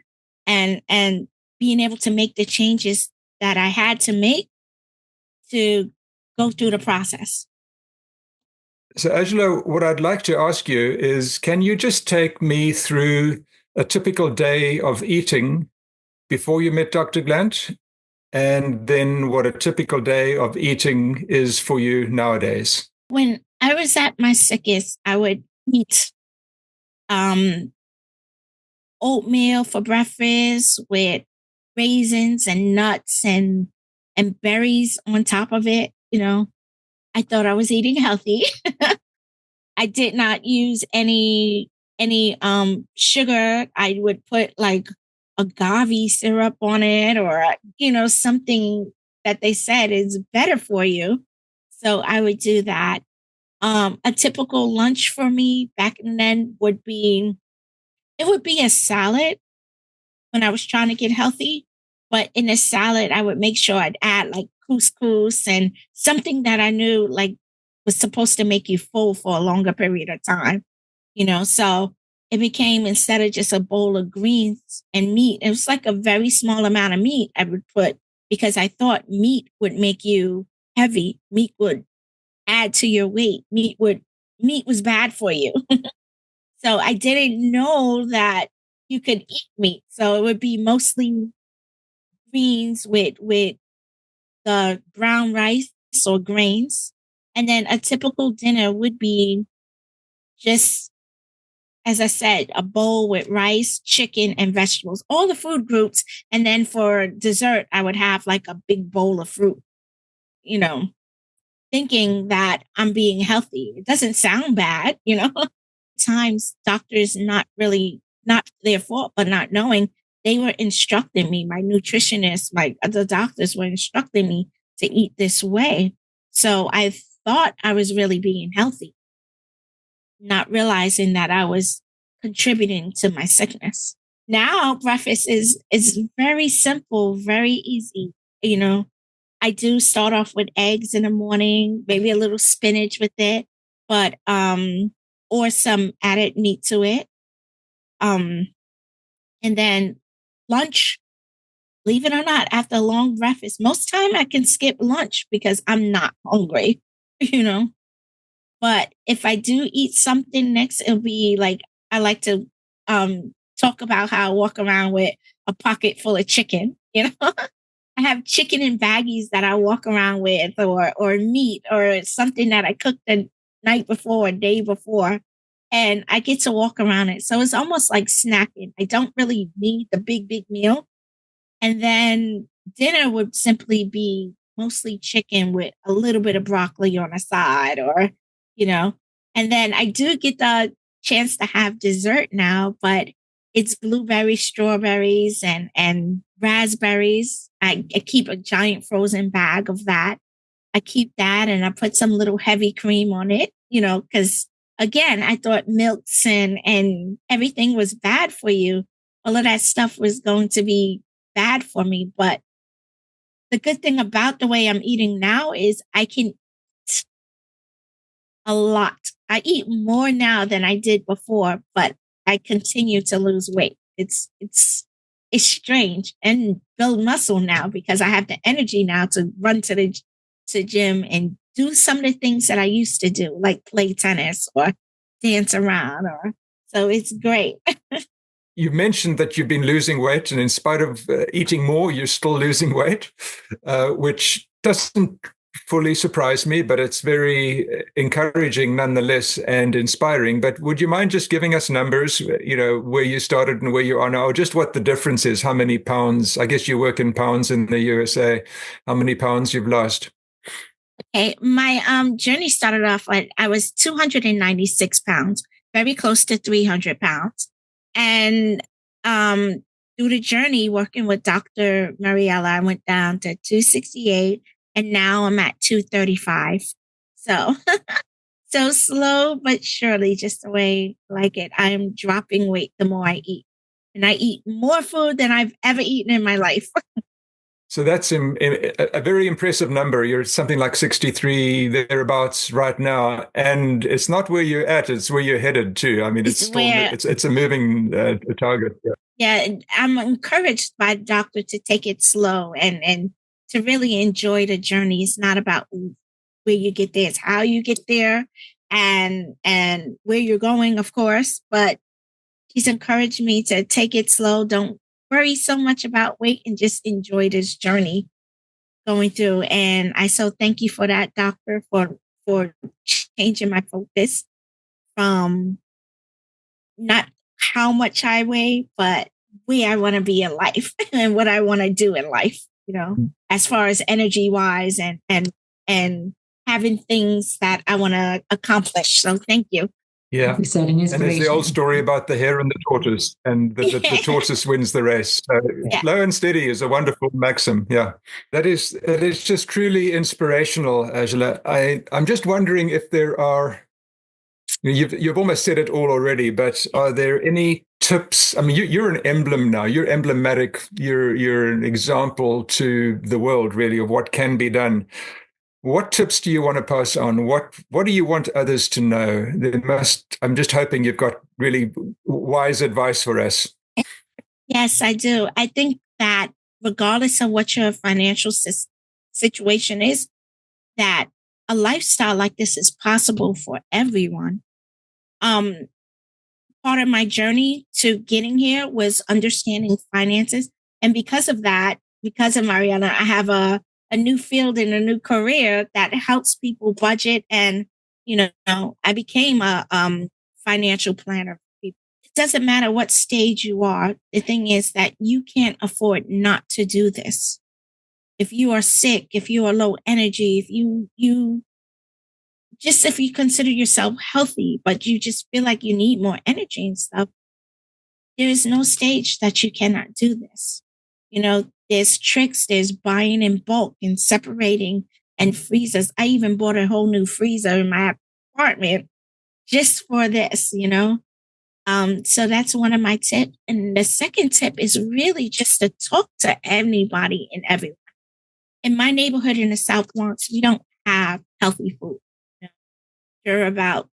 D: and being able to make the changes that I had to make to go through the process.
B: So, Ajalah, what I'd like to ask you is, can you just take me through a typical day of eating before you met Dr. Glandt, and then what a typical day of eating is for you nowadays?
D: When I was at my sickest, I would eat oatmeal for breakfast with raisins and nuts and berries on top of it. I thought I was eating healthy. I did not use any sugar. I would put like agave syrup on it, or something that they said is better for you. So I would do that. A typical lunch for me back then would be a salad when I was trying to get healthy. But in a salad, I would make sure I'd add like couscous and something that I knew like was supposed to make you full for a longer period of time. So it became, instead of just a bowl of greens and meat, it was like a very small amount of meat I would put, because I thought meat would make you heavy. Meat would add to your weight. Meat was bad for you. So I didn't know that, you could eat meat. So it would be mostly greens with the brown rice or grains. And then a typical dinner would be just, as I said, a bowl with rice, chicken, and vegetables, all the food groups. And then for dessert, I would have like a big bowl of fruit, you know, thinking that I'm being healthy. It doesn't sound bad, you know. Times doctors not their fault, but not knowing, they were instructing me, my nutritionist, my other doctors were instructing me to eat this way. So I thought I was really being healthy, not realizing that I was contributing to my sickness. Now breakfast is very simple, very easy. You know, I do start off with eggs in the morning, maybe a little spinach with it, but or some added meat to it. And then lunch, believe it or not, after a long breakfast, most time I can skip lunch because I'm not hungry, you know. But if I do eat something next, it'll be like, I like to talk about how I walk around with a pocket full of chicken, you know. I have chicken in baggies that I walk around with, or meat, or something that I cooked the night before or day before, and I get to walk around it. So it's almost like snacking. I don't really need the big meal. And then dinner would simply be mostly chicken with a little bit of broccoli on the side, or, you know, and then I do get the chance to have dessert now, but it's blueberries, strawberries, and raspberries. I keep a giant frozen bag of that. I keep that, and I put some little heavy cream on it, you know, because again, I thought milks and everything was bad for you. All of that stuff was going to be bad for me. But the good thing about the way I'm eating now is I can eat a lot. I eat more now than I did before, but I continue to lose weight. It's strange, and build muscle now because I have the energy now to run to the gym and do some of the things that I used to do, like play tennis or dance around. So it's great.
B: You mentioned that you've been losing weight, and in spite of eating more, you're still losing weight, which doesn't fully surprise me, but it's very encouraging nonetheless and inspiring. But would you mind just giving us numbers, you know, where you started and where you are now, or just what the difference is, how many pounds, I guess you work in pounds in the USA, how many pounds you've lost?
D: Okay, my journey started off when I was 296 pounds, very close to 300 pounds. And through the journey working with Dr. Mariela, I went down to 268, and now I'm at 235. So, so slow but surely, just the way I like it. I am dropping weight the more I eat, and I eat more food than I've ever eaten in my life.
B: So that's a very impressive number. You're something like 63 thereabouts right now, and it's not where you're at; it's where you're headed to. I mean, it's a moving target. Yeah.
D: Yeah, I'm encouraged by the doctor to take it slow and to really enjoy the journey. It's not about where you get there; it's how you get there, and where you're going, of course. But he's encouraged me to take it slow. Don't worry so much about weight and just enjoy this journey going through. And I so thank you for that, doctor, for changing my focus from not how much I weigh, but where I want to be in life and what I want to do in life, you know, as far as energy wise and having things that I want to accomplish. So thank you.
B: Yeah. And there's the old story about the hare and the tortoise, and the tortoise wins the race. So slow and steady is a wonderful maxim. Yeah, that is just truly inspirational, Ajalah. I'm just wondering if there are, you've almost said it all already, but are there any tips? I mean, you're an emblem now. You're emblematic. You're an example to the world, really, of what can be done. What tips do you want to pass on? What do you want others to know? I'm just hoping you've got really wise advice for us.
D: Yes, I do. I think that regardless of what your financial situation is, that a lifestyle like this is possible for everyone. part of my journey to getting here was understanding finances. And because of that, because of Mariela, I have a new field and a new career that helps people budget. And, I became a financial planner. It doesn't matter what stage you are. The thing is that you can't afford not to do this. If you are sick, if you are low energy, if if you consider yourself healthy, but you just feel like you need more energy and stuff, there is no stage that you cannot do this. There's tricks, there's buying in bulk and separating and freezers. I even bought a whole new freezer in my apartment just for this, So that's one of my tips. And the second tip is really just to talk to anybody and everyone. In my neighborhood in the South Bronx, we don't have healthy food. There are about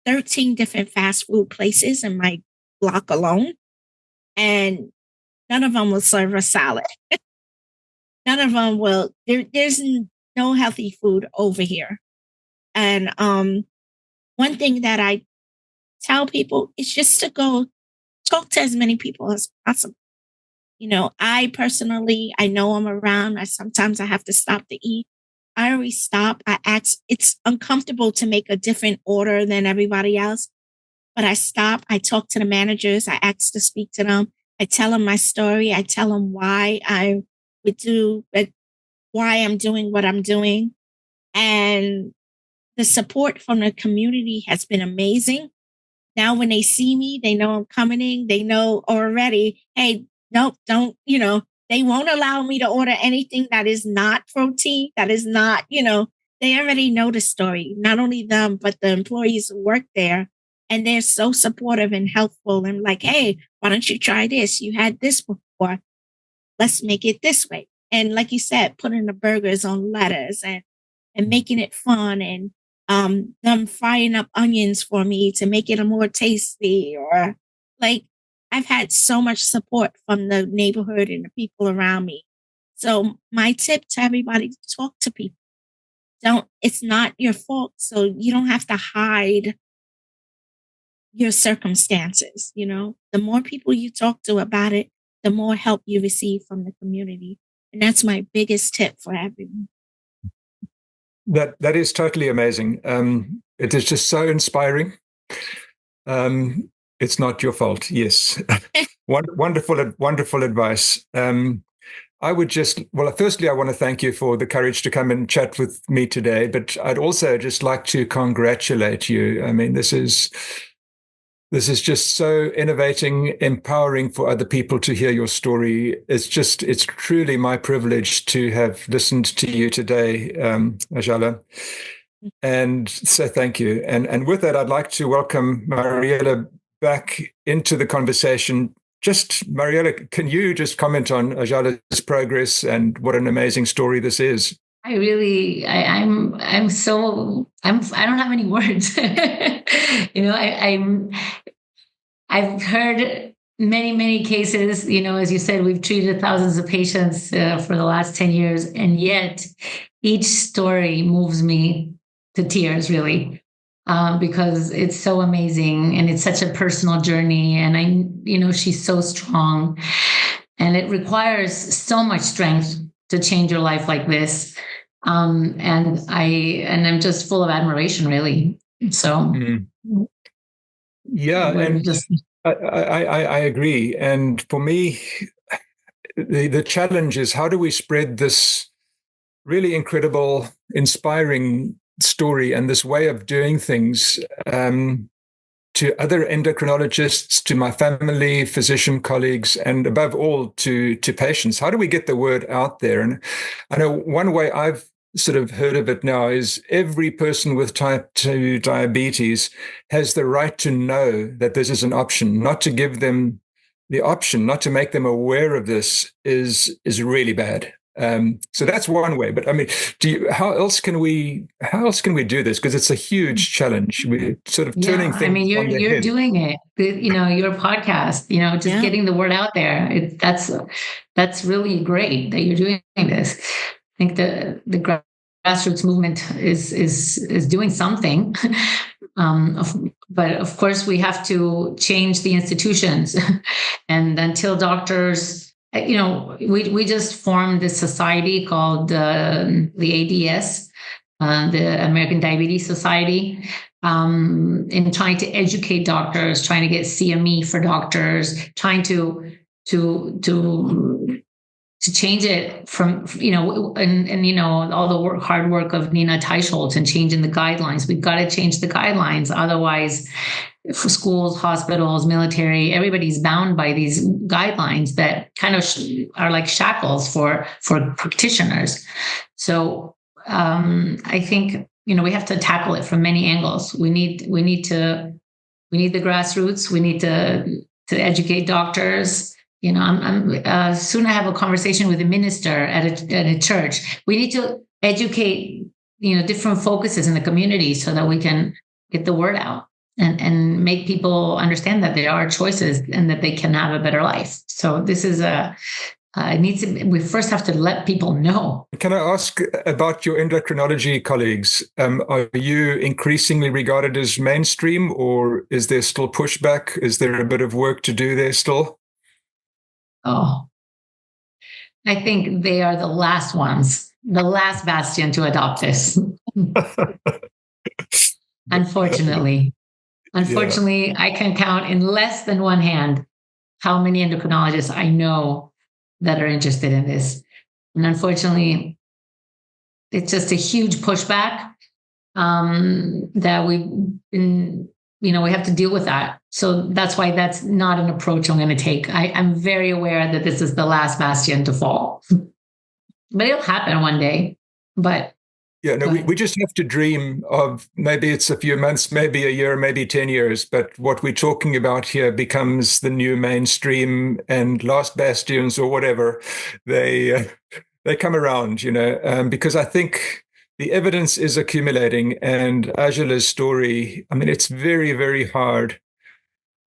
D: 13 different fast food places in my block alone, and none of them will serve a salad. None of them will. There's no healthy food over here. And one thing that I tell people is just to go talk to as many people as possible. I personally, I know I'm around. Sometimes I have to stop to eat. I always stop. I ask. It's uncomfortable to make a different order than everybody else, but I stop. I talk to the managers. I ask to speak to them. I tell them my story. I tell them why why I'm doing what I'm doing. And the support from the community has been amazing. Now, when they see me, they know I'm coming in. They know already, hey, nope, don't, they won't allow me to order anything that is not protein, that is not, they already know the story. Not only them, but the employees who work there. And they're so supportive and helpful and like, hey, why don't you try this? You had this before. Let's make it this way. And like you said, putting the burgers on lettuce and making it fun and them frying up onions for me to make it a more tasty, or like I've had so much support from the neighborhood and the people around me. So my tip to everybody, talk to people. It's not your fault. So you don't have to hide your circumstances. The more people you talk to about it, the more help you receive from the community. And that's my biggest tip for everyone.
B: That is totally amazing. It is just so inspiring. It's not your fault. Yes. Wonderful advice. I would firstly, I want to thank you for the courage to come and chat with me today, but I'd also just like to congratulate you. I mean, this is just so innovating, empowering for other people to hear your story. It's truly my privilege to have listened to you today, Ajalah. And so thank you. And with that, I'd like to welcome Mariela back into the conversation. Just, Mariela, can you just comment on Ajalah's progress and what an amazing story this is?
C: I don't have any words. I've heard many cases, as you said, we've treated thousands of patients for the last 10 years. And yet each story moves me to tears, really, because it's so amazing and it's such a personal journey. And she's so strong, and it requires so much strength to change your life like this. And I'm just full of admiration, really. So,
B: yeah, and I agree. And for me, the challenge is, how do we spread this really incredible, inspiring story and this way of doing things to other endocrinologists, to my family, physician colleagues, and above all to patients? How do we get the word out there? And I know one way I've sort of heard of it now is every person with type 2 diabetes has the right to know that this is an option. Not to give them the option, not to make them aware of this is really bad. So that's one way. But I mean, how else can we do this? Because it's a huge challenge. We're sort of turning things. I mean,
C: you're doing it. Your podcast. Just getting the word out there. That's really great that you're doing this. I think the grassroots movement is doing something, But of course, we have to change the institutions. And until doctors, we just formed this society called the ADS, the American Diabetes Society, in trying to educate doctors, trying to get CME for doctors, trying to change it from, all the hard work of Nina Teicholz and changing the guidelines. We've got to change the guidelines. Otherwise, for schools, hospitals, military, everybody's bound by these guidelines that kind of are like shackles for practitioners. So I think, we have to tackle it from many angles. We need the grassroots. We need to educate doctors. I'm soon I have a conversation with a minister at a church. We need to educate, different focuses in the community so that we can get the word out and make people understand that there are choices and that they can have a better life. So this is we first have to let people know.
B: Can I ask about your endocrinology colleagues? Are you increasingly regarded as mainstream, or is there still pushback? Is there a bit of work to do there still?
C: Oh, I think they are the last ones, the last bastion to adopt this. Unfortunately, yeah. I can count in less than one hand how many endocrinologists I know that are interested in this. And unfortunately, it's just a huge pushback that we've been, we have to deal with that. So that's why that's not an approach I'm going to take. I'm very aware that this is the last bastion to fall, but it'll happen one day. But
B: yeah, no, we just have to dream of, maybe it's a few months, maybe a year, maybe 10 years, but what we're talking about here becomes the new mainstream, and last bastions or whatever, they come around, because I think the evidence is accumulating, and Ajalah's story, it's very, very hard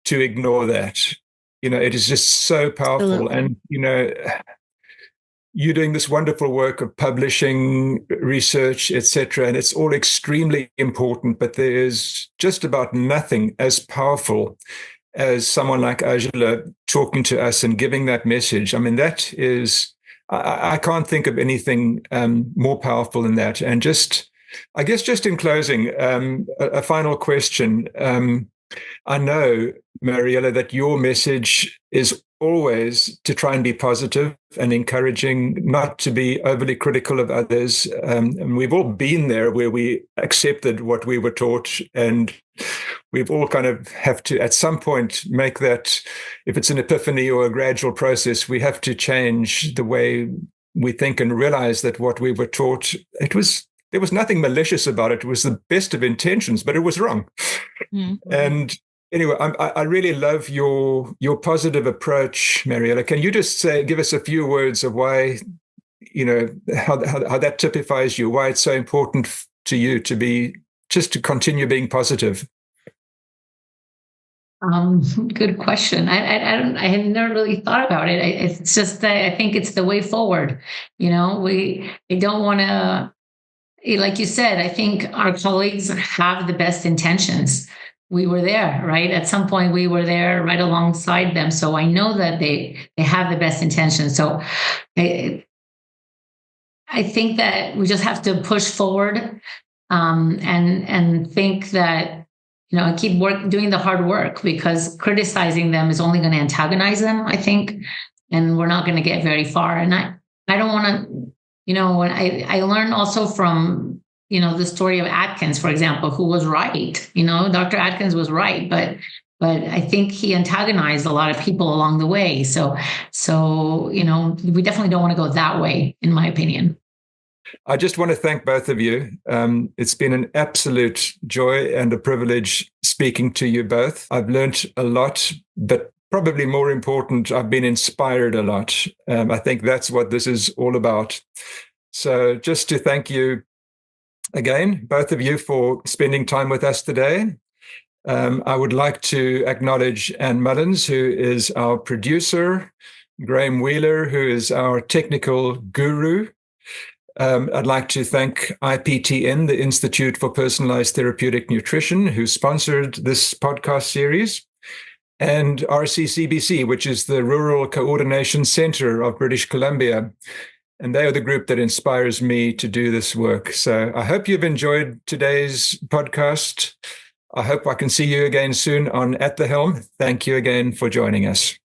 B: to ignore that. It is just so powerful. Absolutely. And, you're doing this wonderful work of publishing research, etc., and it's all extremely important, but there is just about nothing as powerful as someone like Ajalah talking to us and giving that message. That is, I can't think of anything more powerful than that. And I guess just in closing, a final question. I know, Mariela, that your message is always to try and be positive and encouraging, not to be overly critical of others. And we've all been there where we accepted what we were taught, and we've all kind of have to, at some point, make that, if it's an epiphany or a gradual process, we have to change the way we think and realize that what we were taught, there was nothing malicious about it. It was the best of intentions, but it was wrong. Mm-hmm. And anyway, I really love your positive approach, Mariela. Can you just give us a few words of why, how that typifies you, why it's so important to you to continue being positive?
C: Good question. I had never really thought about it. It's just that I think it's the way forward. I don't want to, like you said, I think our colleagues have the best intentions. We were there, right? At some point, we were there right alongside them. So I know that they have the best intentions. So I think that we just have to push forward and think that, keep doing the hard work, because criticizing them is only going to antagonize them, I think, and we're not going to get very far. And I don't want to, when I learned also from, the story of Atkins, for example, who was right. Dr. Atkins was right, but I think he antagonized a lot of people along the way. So we definitely don't want to go that way, in my opinion.
B: I just want to thank both of you. It's been an absolute joy and a privilege speaking to you both. I've learned a lot, but probably more important, I've been inspired a lot. I think that's what this is all about. So just to thank you again, both of you, for spending time with us today. I would like to acknowledge Anne Mullins, who is our producer, Graham Wheeler, who is our technical guru, I'd like to thank IPTN, the Institute for Personalized Therapeutic Nutrition, who sponsored this podcast series, and RCCBC, which is the Rural Coordination Center of British Columbia. And they are the group that inspires me to do this work. So I hope you've enjoyed today's podcast. I hope I can see you again soon on At the Helm. Thank you again for joining us.